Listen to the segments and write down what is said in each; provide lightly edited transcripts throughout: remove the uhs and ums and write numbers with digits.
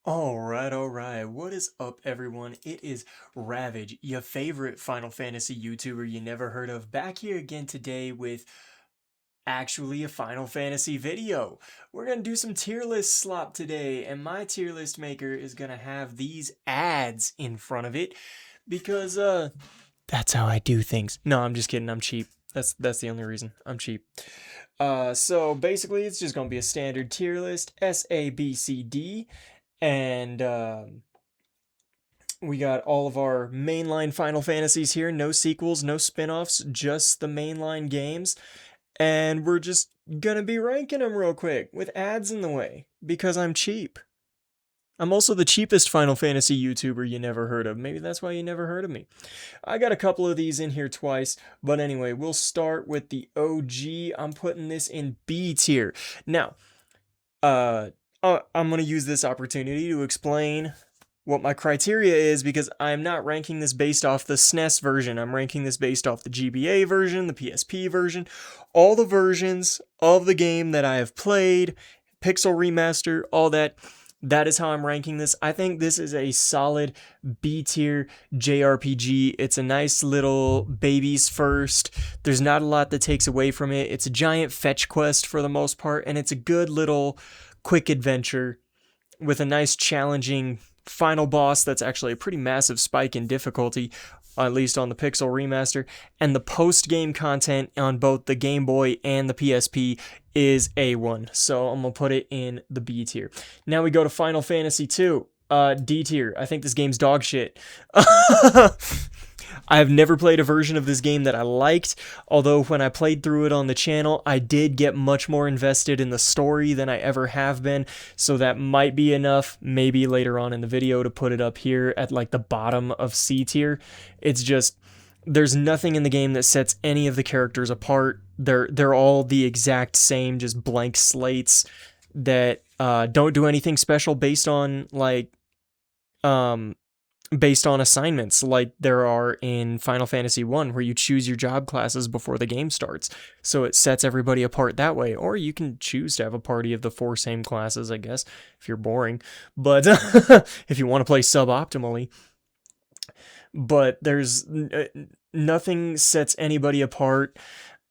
All right. What is up, everyone? It is Ravage, your favorite Final Fantasy YouTuber you never heard of, back here again today with actually a Final Fantasy video. We're gonna do some tier list slop today, and my tier list maker is gonna have these ads in front of it because that's how I do things. No, I'm just kidding. I'm cheap. That's the only reason. I'm cheap. So basically, it's just gonna be a standard tier list: S, A, B, C, D. And we got all of our mainline Final Fantasies here. No sequels, no spin-offs, just the mainline games. And we're just gonna be ranking them real quick with ads in the way because I'm cheap. I'm also the cheapest Final Fantasy YouTuber you never heard of. Maybe that's why you never heard of me. I got a couple of these in here twice, but anyway, we'll start with the OG. I'm putting this in B tier. Now, I'm going to use this opportunity to explain what my criteria is because I'm not ranking this based off the SNES version. I'm ranking this based off the GBA version, the PSP version, all the versions of the game that I have played, Pixel Remaster, all that. That is how I'm ranking this. I think this is a solid B tier JRPG. It's a nice little babies first. There's not a lot that takes away from it. It's a giant fetch quest for the most part, and it's a good little quick adventure with a nice challenging final boss that's actually a pretty massive spike in difficulty, at least on the Pixel Remaster, and the post-game content on both the Game Boy and the PSP is A1, so I'm gonna put it in the B tier. Now we go to Final Fantasy II, D tier. I think this game's dog shit. I have never played a version of this game that I liked, although when I played through it on the channel, I did get much more invested in the story than I ever have been, so that might be enough, maybe later on in the video, to put it up here at like the bottom of C tier. It's just, there's nothing in the game that sets any of the characters apart. They're all the exact same, just blank slates that don't do anything special based on assignments like there are in Final Fantasy 1 where you choose your job classes before the game starts. So it sets everybody apart that way. Or you can choose to have a party of the 4 same classes, I guess, if you're boring. But if you want to play suboptimally. But there's nothing sets anybody apart.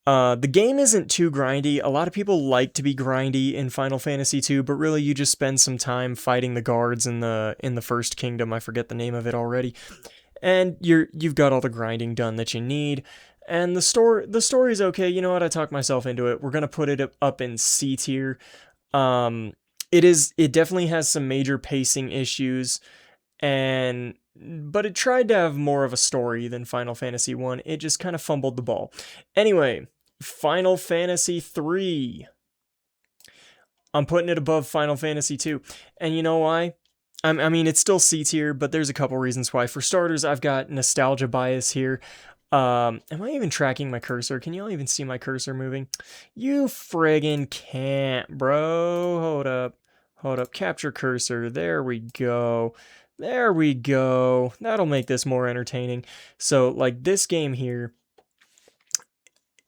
The game isn't too grindy. A lot of people like to be grindy in Final Fantasy II, but really you just spend some time fighting the guards in the first kingdom. I forget the name of it already. And you've got all the grinding done that you need. And the story's okay. You know what? I talked myself into it. We're gonna put it up in C tier. It definitely has some major pacing issues, but it tried to have more of a story than Final Fantasy 1. It just kind of fumbled the ball. Anyway, Final Fantasy 3. I'm putting it above Final Fantasy 2. And you know why? I mean, it's still C tier, but there's a couple reasons why. For starters, I've got nostalgia bias here. Am I even tracking my cursor? Can y'all even see my cursor moving? You friggin' can't, bro. Hold up. Capture cursor. There we go. There we go. That'll make this more entertaining. So, like, this game here,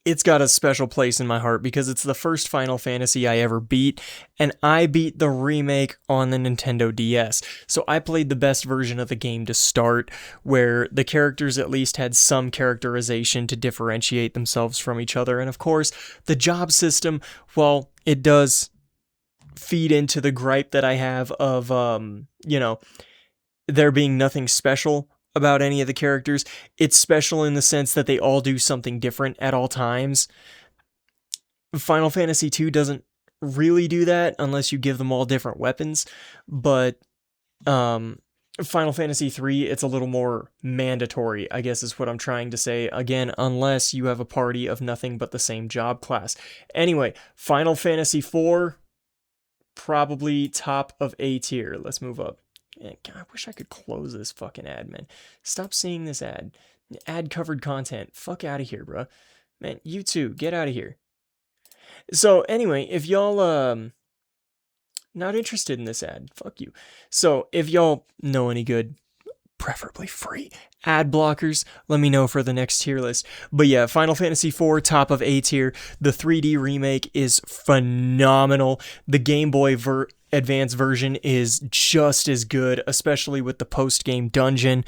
it's got a special place in my heart because it's the first Final Fantasy I ever beat, and I beat the remake on the Nintendo DS. So I played the best version of the game to start, where the characters at least had some characterization to differentiate themselves from each other. And of course, the job system, well, it does feed into the gripe that I have of, there being nothing special about any of the characters. It's special in the sense that they all do something different at all times. Final Fantasy II doesn't really do that unless you give them all different weapons, but Final Fantasy III, it's a little more mandatory, I guess is what I'm trying to say. Again, unless you have a party of nothing but the same job class. Anyway, Final Fantasy IV, probably top of A tier. Let's move up. God, I wish I could close this fucking ad, man. Stop seeing this ad. Ad-covered content. Fuck out of here, bro. Man, you too. Get out of here. So, anyway, if y'all, not interested in this ad, fuck you. So, if y'all know any good, preferably free, ad blockers, let me know for the next tier list. But yeah, Final Fantasy IV, top of A tier. The 3D remake is phenomenal. The Game Boy advanced version is just as good, especially with the post-game dungeon.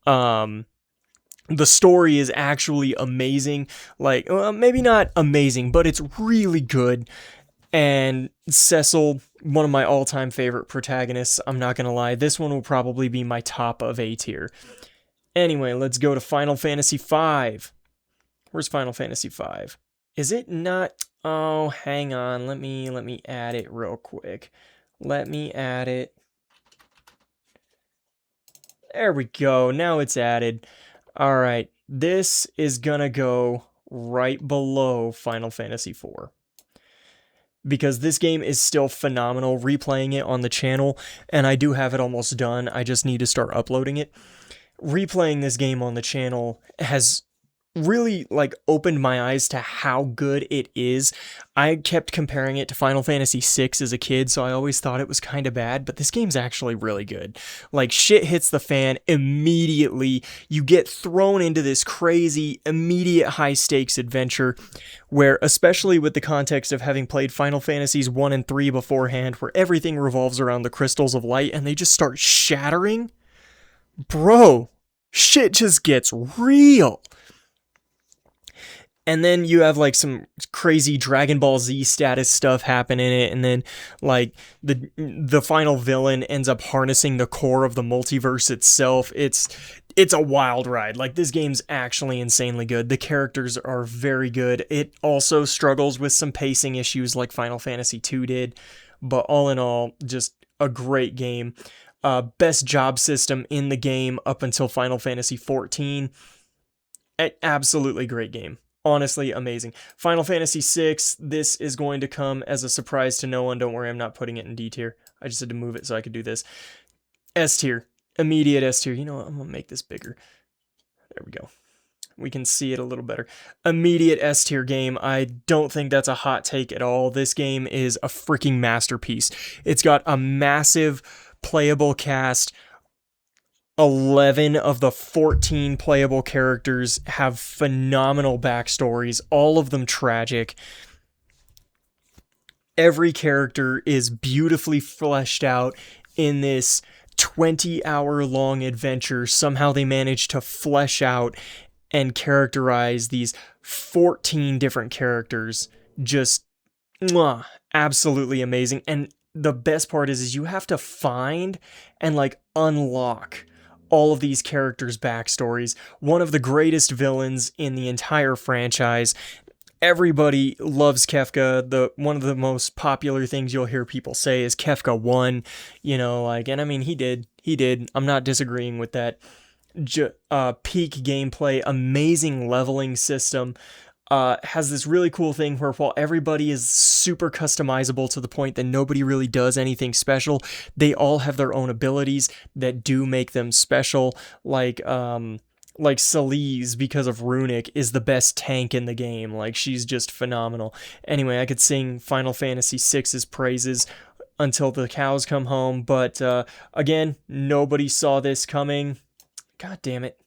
The story is actually amazing. Like, well, maybe not amazing, but it's really good. And Cecil, one of my all-time favorite protagonists, I'm not gonna lie, this one will probably be my top of A tier. Anyway, let's go to Final Fantasy V. Where's Final Fantasy V? Is it not? Oh, hang on. Let me add it real quick. Let me add it. There we go. Now it's added. All right. This is gonna go right below Final Fantasy IV. Because this game is still phenomenal, replaying it on the channel, and I do have it almost done. I just need to start uploading it. Replaying this game on the channel has really like opened my eyes to how good it is. I kept comparing it to Final Fantasy VI as a kid, so I always thought it was kind of bad, but this game's actually really good. Like, shit hits the fan immediately. You get thrown into this crazy, immediate high-stakes adventure where, especially with the context of having played Final Fantasies 1 and 3 beforehand, where everything revolves around the crystals of light and they just start shattering, bro, shit just gets real. And then you have like some crazy Dragon Ball Z status stuff happen in it, and then like the final villain ends up harnessing the core of the multiverse itself. It's a wild ride. Like, this game's actually insanely good. The characters are very good. It also struggles with some pacing issues like Final Fantasy II did, but all in all, just a great game. Best job system in the game up until Final Fantasy XIV. Absolutely great game. Honestly, amazing. Final Fantasy VI, this is going to come as a surprise to no one. Don't worry, I'm not putting it in D tier. I just had to move it so I could do this. S tier. Immediate S tier. You know what? I'm going to make this bigger. There we go. We can see it a little better. Immediate S tier game. I don't think that's a hot take at all. This game is a freaking masterpiece. It's got a massive playable cast. 11 of the 14 playable characters have phenomenal backstories, all of them tragic. Every character is beautifully fleshed out in this 20-hour-long adventure. Somehow they managed to flesh out and characterize these 14 different characters. Just absolutely amazing. And the best part is you have to find and like unlock all of these characters' backstories. One of the greatest villains in the entire franchise. Everybody loves Kefka. One of the most popular things you'll hear people say is Kefka won. You know, like, and I mean, he did. I'm not disagreeing with that. Peak gameplay, amazing leveling system. Has this really cool thing where while everybody is super customizable to the point that nobody really does anything special, they all have their own abilities that do make them special. Like Celise, because of Runic, is the best tank in the game. Like, she's just phenomenal. Anyway, I could sing Final Fantasy VI's praises until the cows come home, but again, nobody saw this coming. God damn it.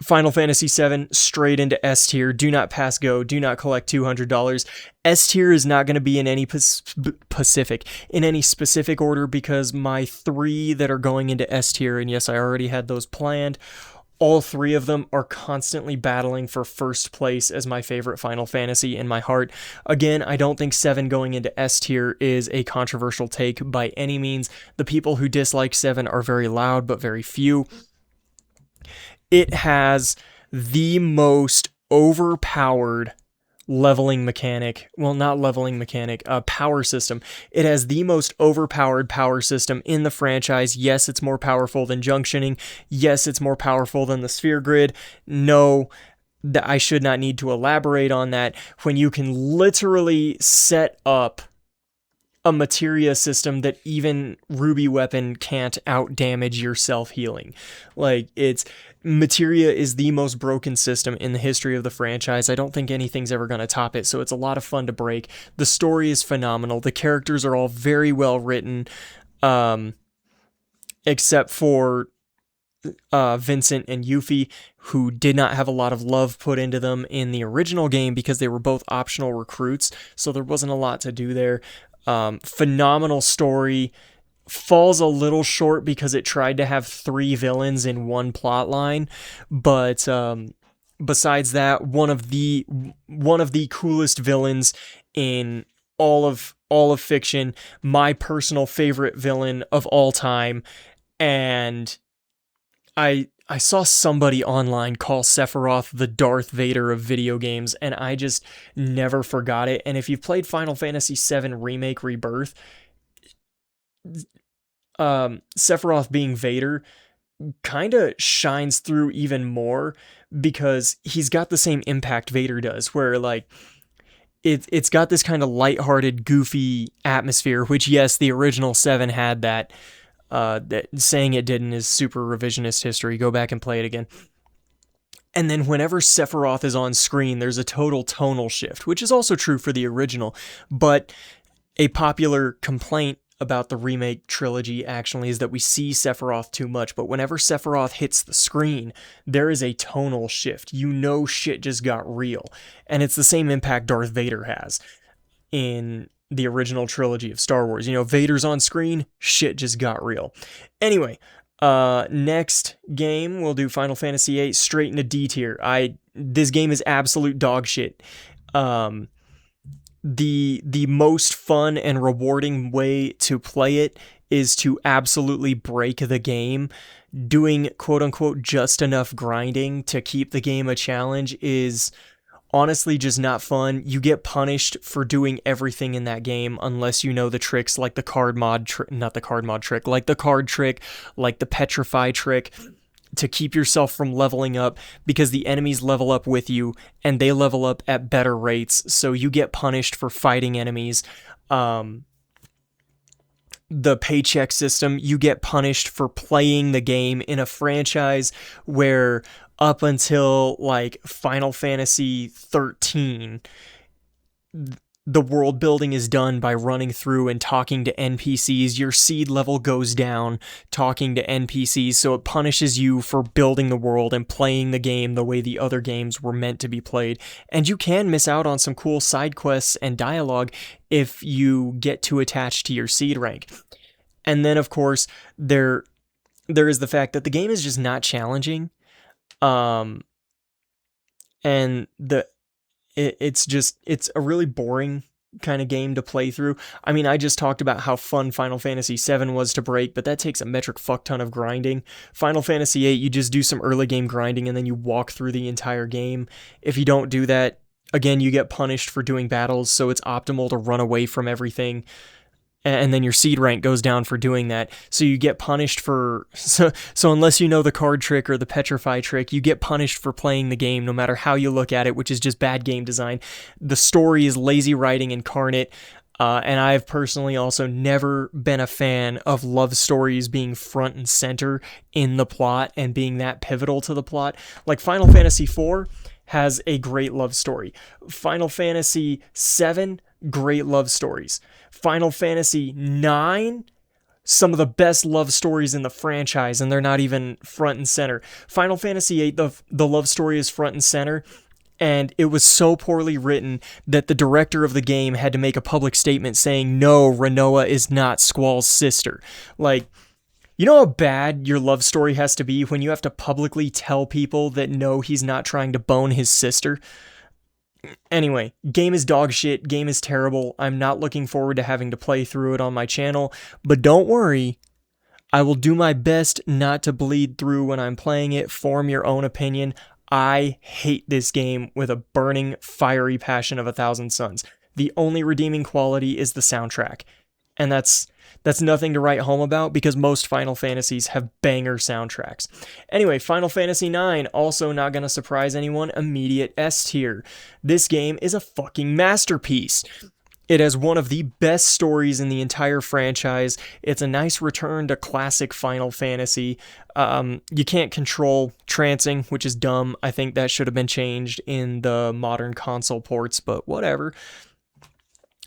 Final Fantasy VII, straight into S tier. Do not pass go. Do not collect $200. S tier is not going to be in any specific order, because my 3 that are going into S tier, and yes, I already had those planned, all 3 of them are constantly battling for first place as my favorite Final Fantasy in my heart. Again, I don't think 7 going into S tier is a controversial take by any means. The people who dislike 7 are very loud, but very few. It has the most overpowered leveling mechanic. Well, not leveling mechanic, power system. It has the most overpowered power system in the franchise. Yes, it's more powerful than junctioning. Yes, it's more powerful than the sphere grid. No, I should not need to elaborate on that. When you can literally set up a materia system that even Ruby Weapon can't out-damage your self-healing. Like, materia is the most broken system in the history of the franchise. I don't think anything's ever going to top it, so it's a lot of fun to break. The story is phenomenal. The characters are all very well written, except for Vincent and Yuffie, who did not have a lot of love put into them in the original game because they were both optional recruits, so there wasn't a lot to do there. Phenomenal story. Falls a little short because it tried to have 3 villains in one plot line, but besides that, one of the coolest villains in all of fiction, my personal favorite villain of all time. And I saw somebody online call Sephiroth the Darth Vader of video games, and I just never forgot it. And if you've played Final Fantasy VII Remake Rebirth, Sephiroth being Vader kind of shines through even more because he's got the same impact Vader does, where like it's got this kind of lighthearted, goofy atmosphere, which yes, the original 7 had that. That saying it didn't is super revisionist history. Go back and play it again. And then whenever Sephiroth is on screen, there's a total tonal shift, which is also true for the original. But a popular complaint about the remake trilogy actually is that we see Sephiroth too much. But whenever Sephiroth hits the screen, there is a tonal shift. You know shit just got real. And it's the same impact Darth Vader has in the original trilogy of Star Wars. You know, Vader's on screen, shit just got real. Anyway, next game, we'll do Final Fantasy VIII straight into D tier. This game is absolute dog shit. The most fun and rewarding way to play it is to absolutely break the game. Doing quote unquote just enough grinding to keep the game a challenge is honestly just not fun. You get punished for doing everything in that game unless you know the tricks, like the card trick, like the card trick, like the petrify trick, to keep yourself from leveling up, because the enemies level up with you and they level up at better rates, so you get punished for fighting enemies. The paycheck system, you get punished for playing the game in a franchise where up until like Final Fantasy 13, the world building is done by running through and talking to NPCs. Your seed level goes down talking to NPCs, so it punishes you for building the world and playing the game the way the other games were meant to be played. And you can miss out on some cool side quests and dialogue if you get too attached to your seed rank. And then, of course, there is the fact that the game is just not challenging. And it's a really boring kind of game to play through. I mean, I just talked about how fun Final Fantasy VII was to break, but that takes a metric fuck ton of grinding. Final Fantasy VIII, you just do some early game grinding and then you walk through the entire game. If you don't do that, again, you get punished for doing battles, so it's optimal to run away from everything. And then your seed rank goes down for doing that. So you get punished for... So unless you know the card trick or the petrify trick, you get punished for playing the game no matter how you look at it, which is just bad game design. The story is lazy writing incarnate. And I've personally also never been a fan of love stories being front and center in the plot and being that pivotal to the plot. Like Final Fantasy IV has a great love story. Final Fantasy VII, great love stories. Final Fantasy IX, some of the best love stories in the franchise, and they're not even front and center. Final Fantasy VIII, the love story is front and center, and it was so poorly written that the director of the game had to make a public statement saying, no, Rinoa is not Squall's sister. Like, you know how bad your love story has to be when you have to publicly tell people that no, he's not trying to bone his sister? Anyway, game is dog shit, game is terrible. I'm not looking forward to having to play through it on my channel, but don't worry, I will do my best not to bleed through when I'm playing it. Form your own opinion. I hate this game with a burning, fiery passion of 1,000 suns. The only redeeming quality is the soundtrack, and that's nothing to write home about because most Final Fantasies have banger soundtracks. Anyway, Final Fantasy IX, also not gonna surprise anyone, immediate S tier. This game is a fucking masterpiece. It has one of the best stories in the entire franchise. It's a nice return to classic Final Fantasy. You can't control trancing, which is dumb. I think that should have been changed in the modern console ports, but whatever.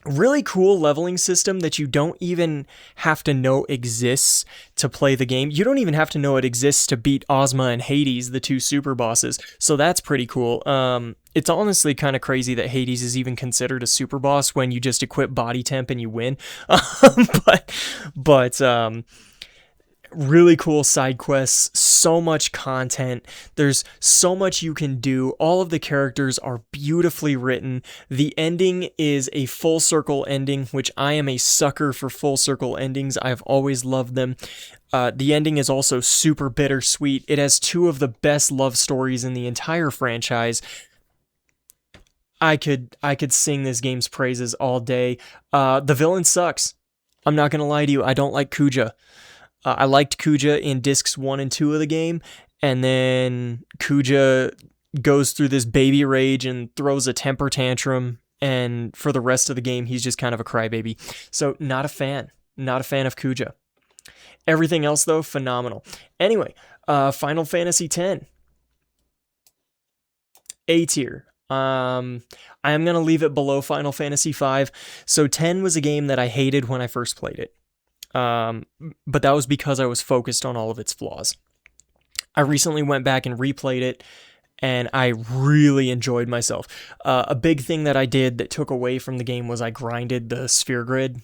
Really cool leveling system that you don't even have to know exists to play the game. You don't even have to know it exists to beat Ozma and Hades, the two super bosses. So that's pretty cool. It's honestly kind of crazy that Hades is even considered a super boss when you just equip body temp and you win. But really cool side quests, so much content. There's so much you can do. All of the characters are beautifully written. The ending is a full circle ending, which I am a sucker for full circle endings. I've always loved them. The ending is also super bittersweet. It has two of the best love stories in the entire franchise. I could sing this game's praises all day. The villain sucks. I'm not gonna lie to you. I don't like Kuja. I liked Kuja in discs 1 and 2 of the game, and then Kuja goes through this baby rage and throws a temper tantrum, and for the rest of the game, he's just kind of a crybaby. So, not a fan. Not a fan of Kuja. Everything else, though, phenomenal. Anyway, Final Fantasy X. A tier. I am going to leave it below Final Fantasy V. So 10 was a game that I hated when I first played it. But that was because I was focused on all of its flaws. I recently went back and replayed it, and I really enjoyed myself. A big thing that I did that took away from the game was I grinded the sphere grid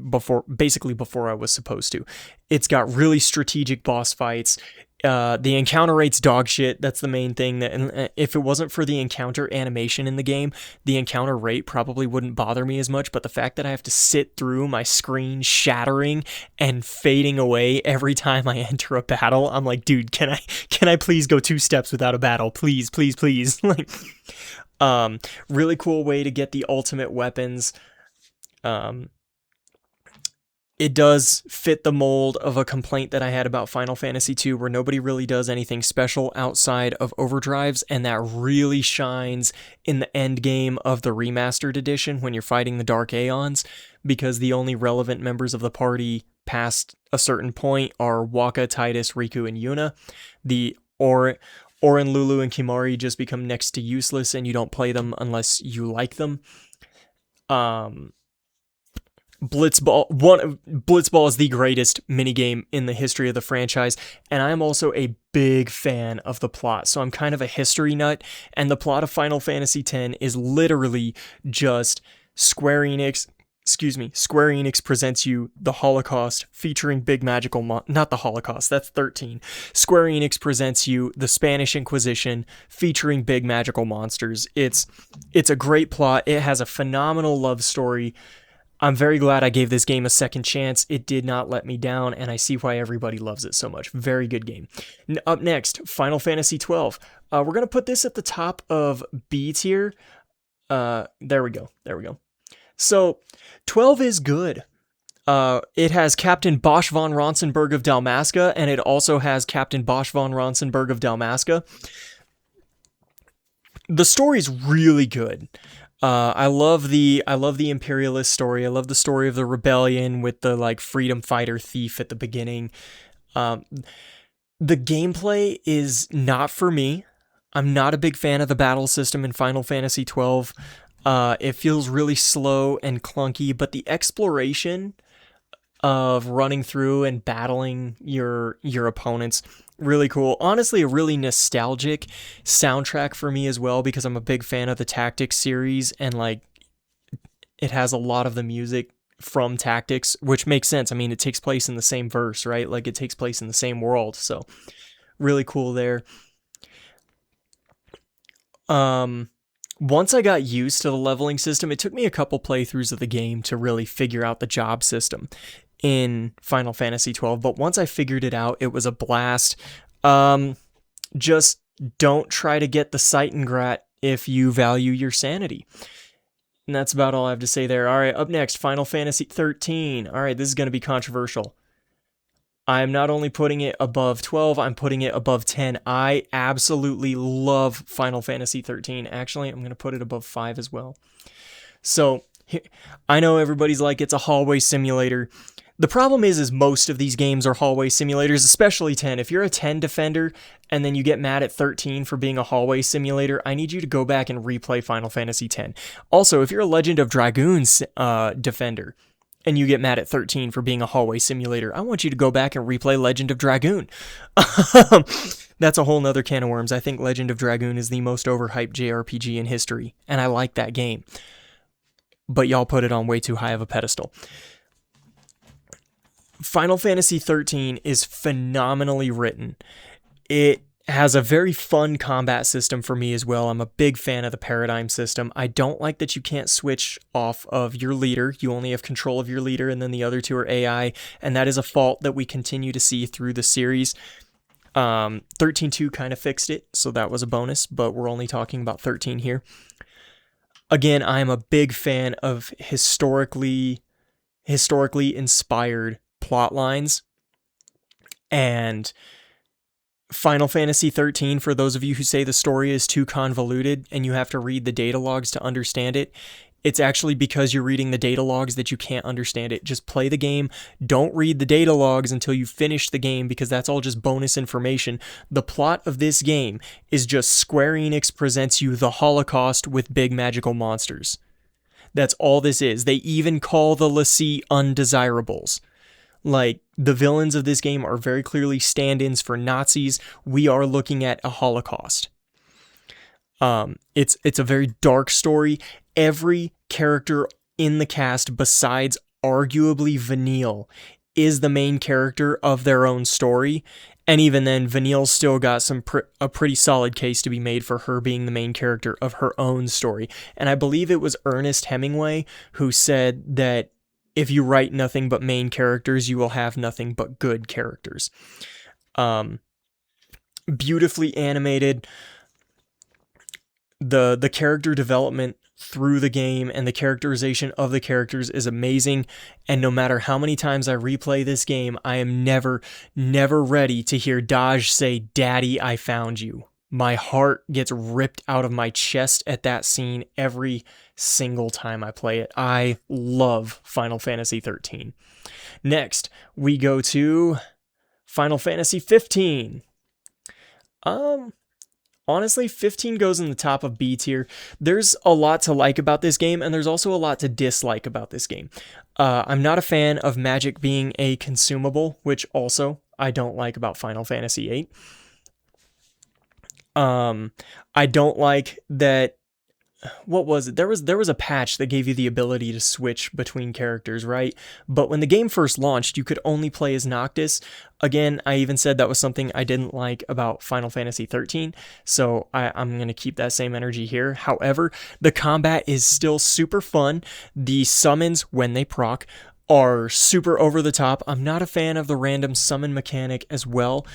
before I was supposed to. It's got really strategic boss fights. The encounter rate's dog shit. That's the main thing. And if it wasn't for the encounter animation in the game, the encounter rate probably wouldn't bother me as much. But the fact that I have to sit through my screen shattering and fading away every time I enter a battle, I'm like, dude, can I please go 2 steps without a battle? Please, please, please. Like, really cool way to get the ultimate weapons. It does fit the mold of a complaint that I had about Final Fantasy II, where nobody really does anything special outside of overdrives, and that really shines in the end game of the remastered edition when you're fighting the Dark Aeons, because the only relevant members of the party past a certain point are Waka, Tidus, Riku, and Yuna. The Orin, Lulu, and Kimahri just become next to useless, and you don't play them unless you like them. Blitzball is the greatest minigame in the history of the franchise, and I'm also a big fan of the plot, so I'm kind of a history nut, and the plot of Final Fantasy X is literally just Square Enix presents you the Holocaust featuring big magical not the Holocaust, that's 13. Square Enix presents you the Spanish Inquisition featuring big magical monsters. It's a great plot. It has a phenomenal love story. I'm very glad I gave this game a second chance. It did not let me down, and I see why everybody loves it so much. Very good game. Up next, Final Fantasy XII. We're going to put this at the top of B tier. There we go. So, 12 is good. It has Captain Bosch von Ronsenberg of Dalmasca, and it also has Captain Bosch von Ronsenberg of Dalmasca. The story's really good. I love the imperialist story. I love the story of the rebellion with the like freedom fighter thief at the beginning. The gameplay is not for me. I'm not a big fan of the battle system in Final Fantasy XII. It feels really slow and clunky, but the exploration of running through and battling your opponents, really cool. Honestly, a really nostalgic soundtrack for me as well, because I'm a big fan of the Tactics series, and like it has a lot of the music from Tactics, which makes sense. I mean, it takes place in the same verse, right? Like it takes place in the same world, so really cool there. Once I got used to the leveling system, it took me a couple playthroughs of the game to really figure out the job system in Final Fantasy XII, but once I figured it out, it was a blast. Just don't try to get the Seitengrat if you value your sanity. And that's about all I have to say there. All right, up next, Final Fantasy XIII. All right, this is going to be controversial. I'm not only putting it above 12, I'm putting it above 10. I absolutely love Final Fantasy XIII. Actually, I'm going to put it above 5 as well. So, I know everybody's like, it's a hallway simulator. The problem is most of these games are hallway simulators, especially 10. If you're a 10 defender and then you get mad at 13 for being a hallway simulator, I need you to go back and replay Final Fantasy X. Also, if you're a Legend of Dragoons defender and you get mad at 13 for being a hallway simulator, I want you to go back and replay Legend of Dragoon. That's a whole nother can of worms. I think Legend of Dragoon is the most overhyped JRPG in history, and I like that game. But y'all put it on way too high of a pedestal. Final Fantasy XIII is phenomenally written. It has a very fun combat system for me as well. I'm a big fan of the paradigm system. I don't like that you can't switch off of your leader. You only have control of your leader, and then the other two are AI, and that is a fault that we continue to see through the series. 13.2 kind of fixed it, so that was a bonus, but we're only talking about 13 here. Again, I am a big fan of historically inspired plot lines, and Final Fantasy XIII, for those of you who say the story is too convoluted and you have to read the data logs to understand it, it's actually because you're reading the data logs that you can't understand it. Just play the game. Don't read the data logs until you finish the game, because that's all just bonus information. The plot of this game is just Square Enix presents you the Holocaust with big magical monsters. That's all this is. They even call the l'Cie undesirables. Like, the villains of this game are very clearly stand-ins for Nazis. We are looking at a Holocaust. It's a very dark story. Every character in the cast, besides arguably Vanille, is the main character of their own story. And even then, Vanille's still got a pretty solid case to be made for her being the main character of her own story. And I believe it was Ernest Hemingway who said that if you write nothing but main characters, you will have nothing but good characters. Beautifully animated. The character development through the game and the characterization of the characters is amazing, and no matter how many times I replay this game, I am never ready to hear Daj say, "Daddy, I found you." My heart gets ripped out of my chest at that scene every single time I play it. I love Final Fantasy XIII. Next, we go to Final Fantasy 15. Honestly, 15 goes in the top of B tier. There's a lot to like about this game, and there's also a lot to dislike about this game. I'm not a fan of magic being a consumable, which also I don't like about Final Fantasy VIII. I don't like that. What was it? There was a patch that gave you the ability to switch between characters, right? But when the game first launched, you could only play as Noctis. Again, I even said that was something I didn't like about Final Fantasy XIII, so I'm going to keep that same energy here. However, the combat is still super fun. The summons, when they proc, are super over the top. I'm not a fan of the random summon mechanic as well.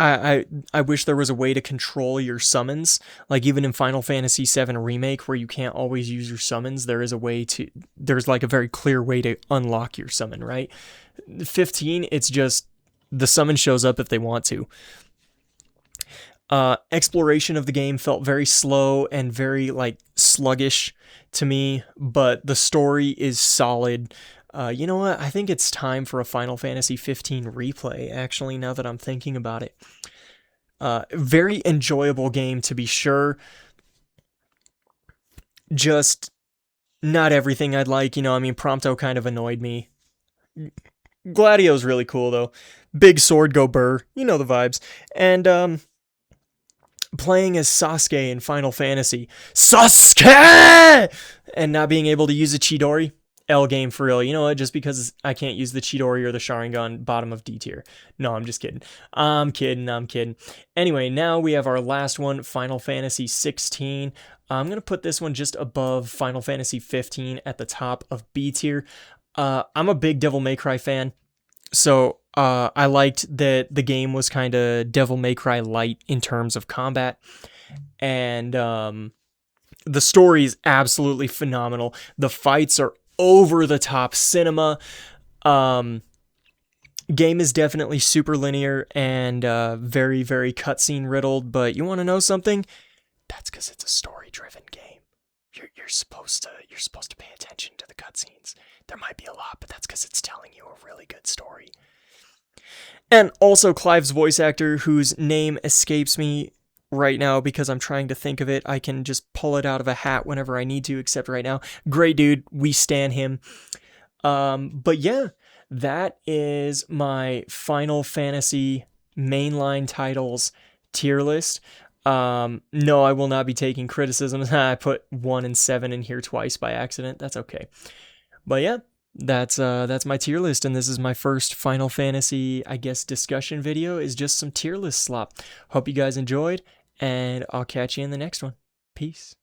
I wish there was a way to control your summons. Like even in Final Fantasy VII Remake, where you can't always use your summons, there's like a very clear way to unlock your summon, right? 15, it's just the summon shows up if they want to. Exploration of the game felt very slow and very like sluggish to me, but the story is solid. You know what? I think it's time for a Final Fantasy 15 replay, actually, now that I'm thinking about it. Very enjoyable game, to be sure. Just not everything I'd like, you know, I mean, Prompto kind of annoyed me. Gladio's really cool, though. Big sword, go burr. You know the vibes. And, playing as Sasuke in Final Fantasy. Sasuke! And not being able to use a Chidori. L game for real. You know what? Just because I can't use the Chidori or the Sharingan, bottom of D tier. No, I'm just kidding. I'm kidding. Anyway, now we have our last one, Final Fantasy 16. I'm going to put this one just above Final Fantasy 15 at the top of B tier. I'm a big Devil May Cry fan. So I liked that the game was kind of Devil May Cry light in terms of combat. And the story is absolutely phenomenal. The fights are over the top cinema. Game is definitely super linear and very, very cutscene riddled, but you want to know something? That's because it's a story driven game. you're supposed to pay attention to the cutscenes. There might be a lot, but that's because it's telling you a really good story. And also Clive's voice actor, whose name escapes me right now because I'm trying to think of it. I can just pull it out of a hat whenever I need to, except right now. Great dude, we stan him. But yeah, that is my Final Fantasy mainline titles tier list. No, I will not be taking criticism. I put 1 and 7 in here twice by accident. That's okay. But yeah, that's my tier list, and this is my first Final Fantasy, I guess, discussion video, is just some tier list slop. Hope you guys enjoyed, and I'll catch you in the next one. Peace.